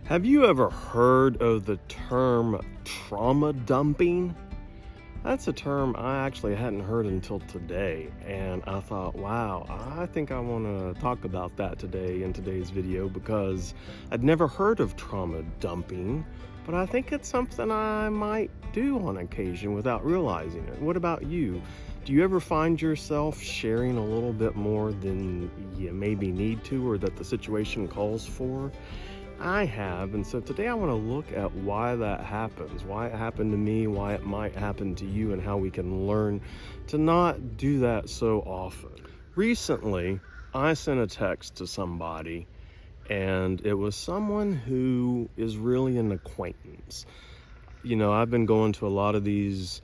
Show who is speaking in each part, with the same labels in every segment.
Speaker 1: Have you ever heard of the term trauma dumping? That's a term I actually hadn't heard until today, and I thought, wow, I think I want to talk about that today in today's video because I'd never heard of trauma dumping, but I think it's something I might do on occasion without realizing it. What about you? Do you ever find yourself sharing a little bit more than you maybe need to or that the situation calls for? I have, and so today I want to look at why that happens, why it happened to me, why it might happen to you, and how we can learn to not do that so often. Recently, I sent a text to somebody, and it was someone who is really an acquaintance. You know, I've been going to a lot of these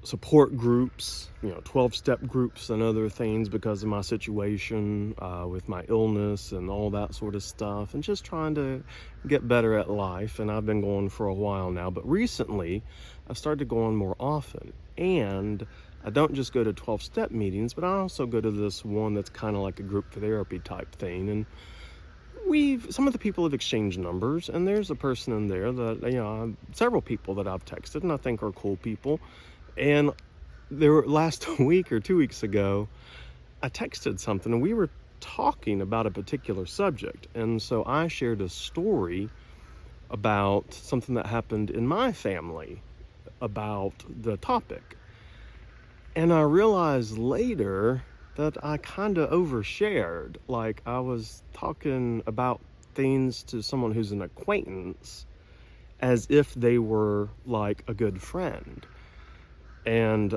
Speaker 1: support groups, 12-step groups and other things because of my situation with my illness and all that sort of stuff, and just trying to get better at life. And I've been going for a while now, but recently I started going more often, and I don't just go to 12-step meetings, but I also go to this one that's kind of like a group therapy type thing. And some of the people have exchanged numbers, and there's a person in there that, several people that I've texted and I think are cool people. And last week or 2 weeks ago, I texted something and we were talking about a particular subject. And so I shared a story about something that happened in my family about the topic. And I realized later that I kind of overshared. Like, I was talking about things to someone who's an acquaintance as if they were like a good friend. And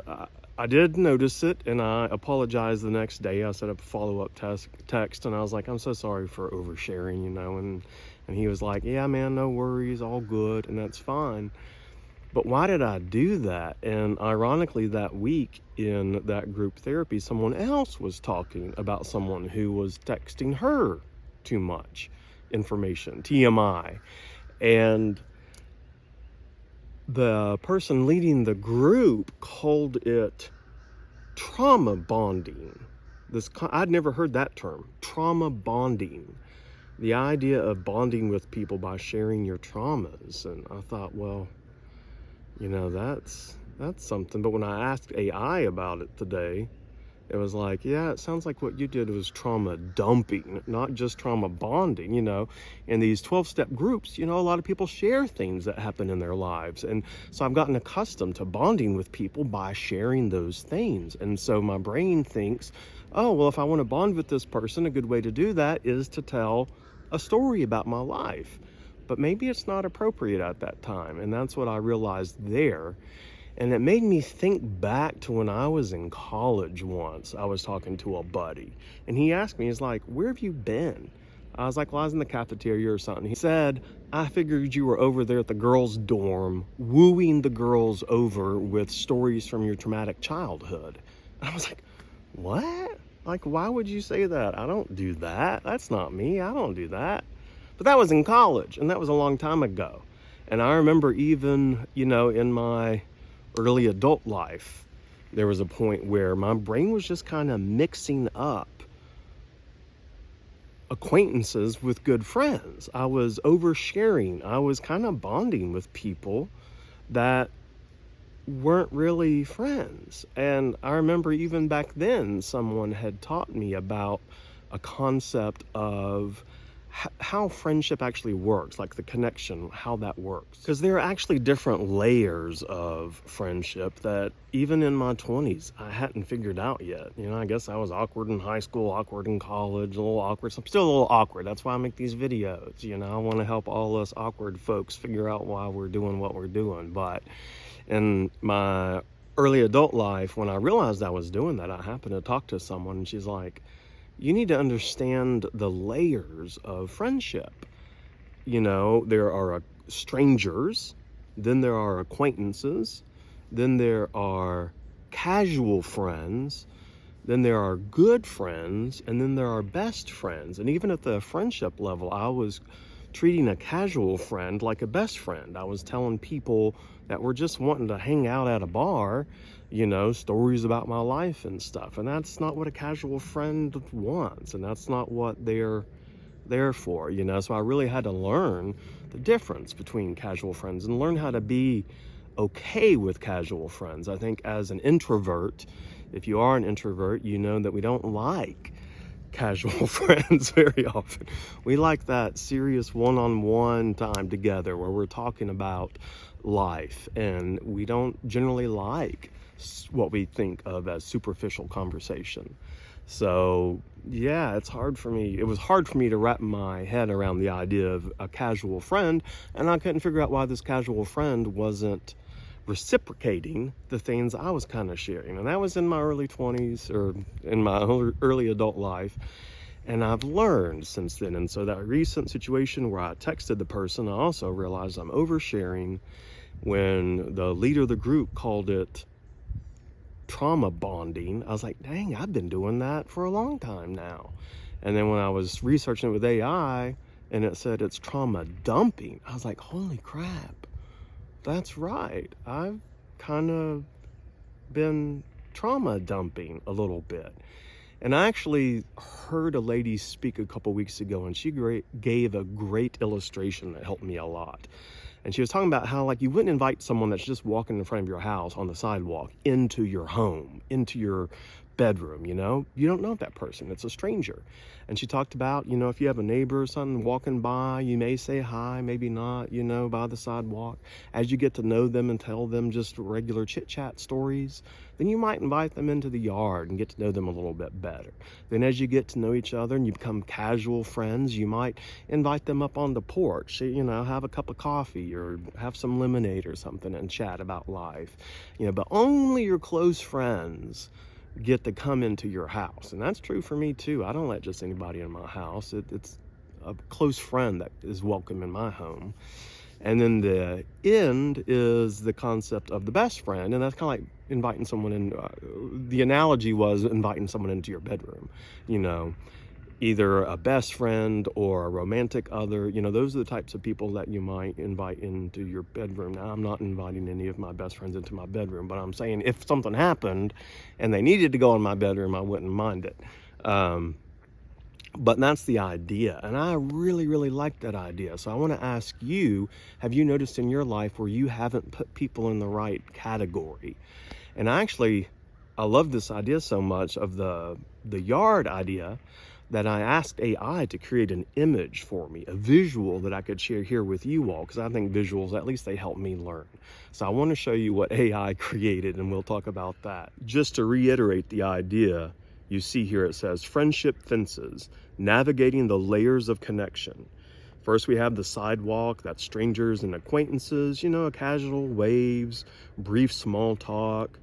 Speaker 1: I did notice it, and I apologized the next day. I set up a follow-up text, and I was like, I'm so sorry for oversharing, and he was like, yeah, man, no worries, all good, and that's fine. But why did I do that? And ironically, that week in that group therapy, someone else was talking about someone who was texting her too much information, TMI. And the person leading the group called it trauma bonding. I'd never heard that term, trauma bonding. The idea of bonding with people by sharing your traumas. And I thought, well, that's something. But when I asked AI about it today, it was like, yeah, it sounds like what you did was trauma dumping, not just trauma bonding. In these 12-step groups, a lot of people share things that happen in their lives. And so I've gotten accustomed to bonding with people by sharing those things. And so my brain thinks, oh, well, if I want to bond with this person, a good way to do that is to tell a story about my life. But maybe it's not appropriate at that time. And that's what I realized there. And it made me think back to when I was in college once. I was talking to a buddy, and he asked me, he's like, where have you been? I was like, well, I was in the cafeteria or something. He said, I figured you were over there at the girls' dorm, wooing the girls over with stories from your traumatic childhood. And I was like, what? Like, why would you say that? I don't do that. That's not me. I don't do that. But that was in college, and that was a long time ago. And I remember even, in my early adult life, there was a point where my brain was just kind of mixing up acquaintances with good friends. I was oversharing. I was kind of bonding with people that weren't really friends. And I remember even back then, someone had taught me about a concept of how friendship actually works, like the connection, how that works. Because there are actually different layers of friendship that even in my 20s, I hadn't figured out yet. I guess I was awkward in high school, awkward in college, a little awkward. So I'm still a little awkward. That's why I make these videos. I want to help all us awkward folks figure out why we're doing what we're doing. But in my early adult life, when I realized I was doing that, I happened to talk to someone, and she's like, you need to understand the layers of friendship. There are strangers, then there are acquaintances, then there are casual friends, then there are good friends, and then there are best friends. And even at the friendship level, I was treating a casual friend like a best friend. I was telling people that were just wanting to hang out at a bar, stories about my life and stuff. And that's not what a casual friend wants. And that's not what they're there for, So I really had to learn the difference between casual friends and learn how to be okay with casual friends. I think as an introvert, if you are an introvert, you know that we don't like casual friends very often. We like that serious one-on-one time together where we're talking about life, and we don't generally like what we think of as superficial conversation. So yeah, it was hard for me to wrap my head around the idea of a casual friend, and I couldn't figure out why this casual friend wasn't reciprocating the things I was kind of sharing. And that was in my early 20s, or in my early adult life. And I've learned since then. And so that recent situation where I texted the person, I also realized I'm oversharing when the leader of the group called it trauma bonding. I was like, dang, I've been doing that for a long time now. And then when I was researching it with AI and it said it's trauma dumping, I was like, holy crap, that's right. I've kind of been trauma dumping a little bit. And I actually heard a lady speak a couple weeks ago, and she gave a great illustration that helped me a lot. And she was talking about how, like, you wouldn't invite someone that's just walking in front of your house on the sidewalk into your home, into your bedroom, You don't know that person. It's a stranger. And she talked about, if you have a neighbor or something walking by, you may say hi, maybe not, by the sidewalk. As you get to know them and tell them just regular chit-chat stories, then you might invite them into the yard and get to know them a little bit better. Then as you get to know each other and you become casual friends, you might invite them up on the porch, have a cup of coffee or have some lemonade or something and chat about life. But only your close friends get to come into your house. And that's true for me too. I don't let just anybody in my house. It's a close friend that is welcome in my home. And then the end is the concept of the best friend, and that's kind of like inviting someone in. The analogy was inviting someone into your bedroom, either a best friend or a romantic other. Those are the types of people that you might invite into your bedroom. Now, I'm not inviting any of my best friends into my bedroom, but I'm saying if something happened and they needed to go in my bedroom, I wouldn't mind it. But that's the idea, and I really, really like that idea. So I want to ask you, have you noticed in your life where you haven't put people in the right category? And I love this idea so much of the yard idea that I asked AI to create an image for me, a visual that I could share here with you all, because I think visuals, at least they help me learn. So I want to show you what AI created, and we'll talk about that. Just to reiterate the idea, you see here it says friendship fences, navigating the layers of connection. First, we have the sidewalk, that's strangers and acquaintances, casual waves, brief small talk.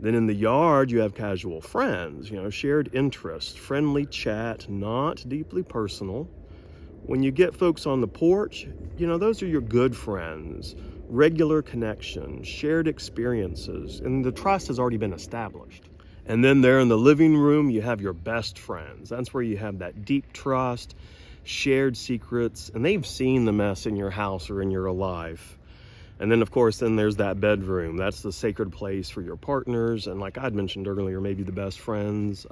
Speaker 1: Then in the yard, you have casual friends, shared interests, friendly chat, not deeply personal. When you get folks on the porch, those are your good friends, regular connections, shared experiences, and the trust has already been established. And then there in the living room, you have your best friends. That's where you have that deep trust, shared secrets, and they've seen the mess in your house or in your life. And then, of course, there's that bedroom. That's the sacred place for your partners. And like I'd mentioned earlier, maybe the best friends,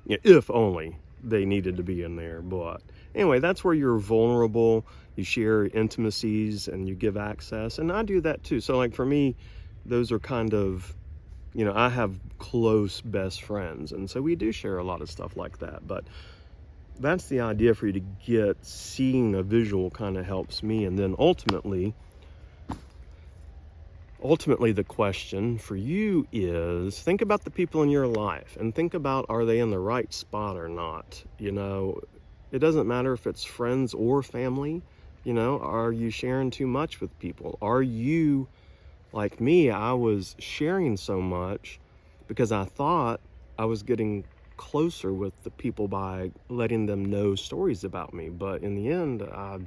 Speaker 1: if only they needed to be in there. But anyway, that's where you're vulnerable. You share intimacies and you give access. And I do that too. So like for me, those are kind of, I have close best friends. And so we do share a lot of stuff like that. But that's the idea for you to get. Seeing a visual kind of helps me. And then ultimately the question for you is, think about the people in your life and think about, are they in the right spot or not? It doesn't matter if it's friends or family. Are you sharing too much with people? Are you like me? I was sharing so much because I thought I was getting closer with the people by letting them know stories about me, but in the end, I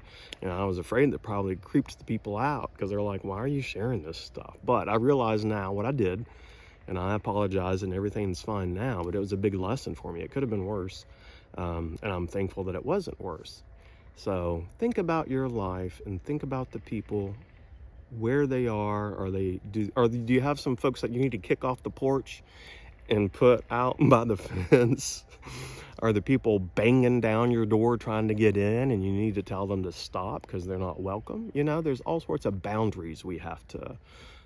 Speaker 1: was afraid that probably creeped the people out because they're like, why are you sharing this stuff? But I realize now what I did, and I apologize, and everything's fine now, but it was a big lesson for me. It could have been worse, and I'm thankful that it wasn't worse. So think about your life and think about the people, where they are. Do you have some folks that you need to kick off the porch and put out by the fence are the people banging down your door trying to get in, and you need to tell them to stop because they're not welcome. You know, there's all sorts of boundaries we have to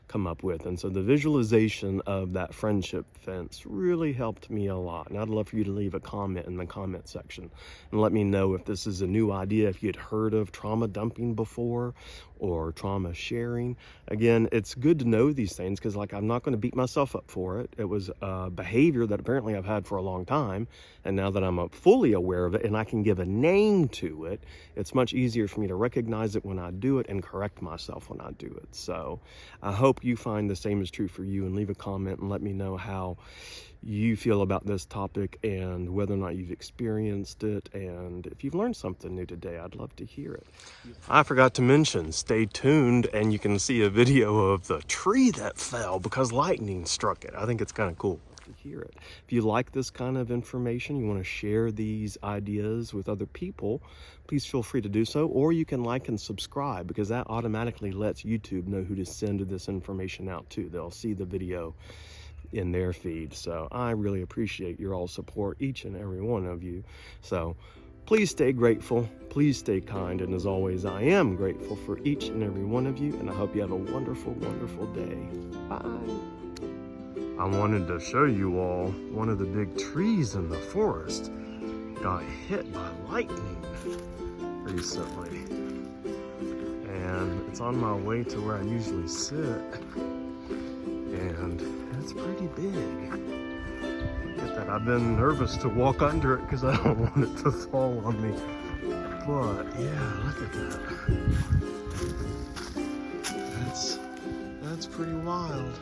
Speaker 1: come up with. And so the visualization of that friendship fence really helped me a lot. And I'd love for you to leave a comment in the comment section and let me know if this is a new idea, if you'd heard of trauma dumping before or trauma sharing. Again, it's good to know these things because, like, I'm not going to beat myself up for it. It was a behavior that apparently I've had for a long time, and now that I'm fully aware of it and I can give a name to it, it's much easier for me to recognize it when I do it and correct myself when I do it. So I hope you find the same is true for you, and leave a comment and let me know how you feel about this topic and whether or not you've experienced it, and if you've learned something new today. I'd love to hear it. I forgot to mention, stay tuned and you can see a video of the tree that fell because lightning struck it. I think it's kind of cool to hear it. If you like this kind of information, you want to share these ideas with other people, please feel free to do so, or you can like and subscribe because that automatically lets YouTube know who to send this information out to. They'll see the video in their feed. So I really appreciate your all support, each and every one of you. So please stay grateful, please stay kind, and as always, I am grateful for each and every one of you, and I hope you have a wonderful, wonderful day. Bye. I wanted to show you all one of the big trees in the forest got hit by lightning recently, and it's on my way to where I usually sit, and it's pretty big. Look at that. I've been nervous to walk under it because I don't want it to fall on me. But yeah, look at that. That's pretty wild.